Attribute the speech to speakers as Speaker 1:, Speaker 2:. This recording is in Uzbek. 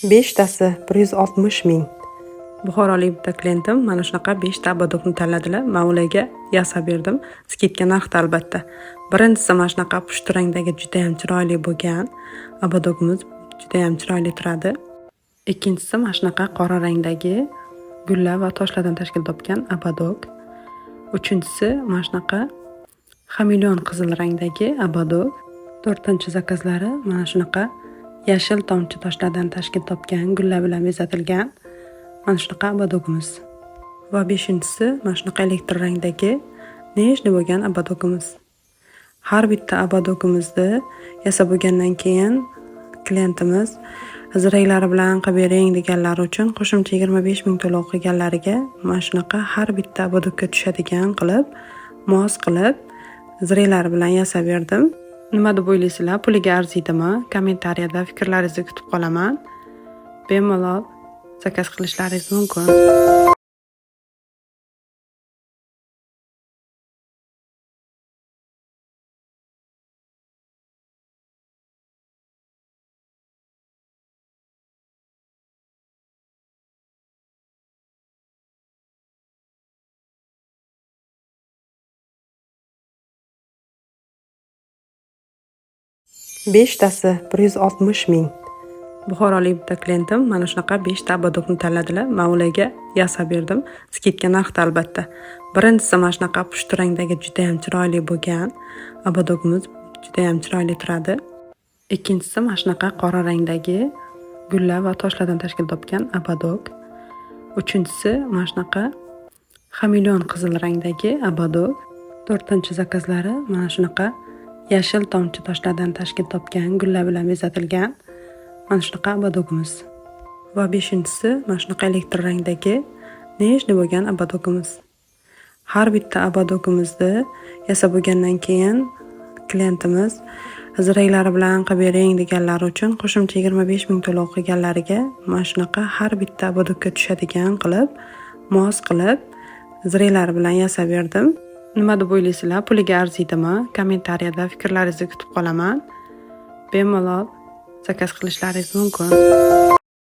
Speaker 1: Beshtasi 160 ming. Buxorolik bitta klientim mana shunaqa 5 ta abadokni tanladilar. Men ularga yasab berdim. Skidka narxda albatta. Birinchisi mana shunaqa pushti rangdagi juda ham chiroyli bo'lgan abadogimiz juda ham chiroyli turadi. Ikkinchisi mana shunaqa qora rangdagi gullar va toshlardan tashkil topgan abadog. Uchinchisi mana shunaqa xameleon qizil rangdagi abadog. To'rtinchi zakazlari mana shunaqa yashil tomchi toshlardan tashkil topgan gullar bilan bezatilgan mana shunaqa abadogimiz. Va beshinchisi mana shunaqa elektr rangdagi nejniy bo'lgan abadogimiz. Har bitta abadogimizni yasab bo'lgandan keyin klientimiz ziraklari bilan qilib bering deganlari uchun qo'shimcha 25 ming to'lov qilganlariga mana shunaqa har bitta abadogga tushadigan qilib mos qilib ziraklari bilan yasab berdim. Nima deb o'ylaysizlar? Puliga arziydimi? Kommentariyada fikrlaringizni kutib qolaman. Bemalol zakaz qilishlaringiz mumkin. Beshtasi 160 ming. Buxorolik bitta klientim mana shunaqa 5 ta abadokni tanladilar. Men ularga yasab berdim. Skidka narxda albatta. Birinchisi mana shunaqa pushti rangdagi juda ham chiroyli bo'lgan abadogimiz juda ham chiroyli turadi. Ikkinchisi mana shunaqa qora rangdagi gullar va toshlardan tashkil topgan abadog. Uchinchisi mana shunaqa xameleon qizil rangdagi abadog. To'rtinchi zakazlari mana shunaqa yashil tomchi toshlardan tashkil topgan gullar bilan bezatilgan mana shunaqa abadogimiz. Va beshinchisi mana shunaqa elektr rangdagi nejniy bo'lgan abadogimiz. Har bitta abadogimizni yasab bo'lgandan keyin klientimiz ziraklari bilan qilib bering deganlari uchun qo'shimcha 25 ming to'lov qilganlariga mana shunaqa har bitta abadogga tushadigan qilib mos qilib ziraklari bilan yasab berdim. Nima deb o'ylaysizlar? Puliga arziydimi? Kommentariyada fikrlaringizni kutib qolaman. Bemalol zakaz qilishlaringiz mumkin.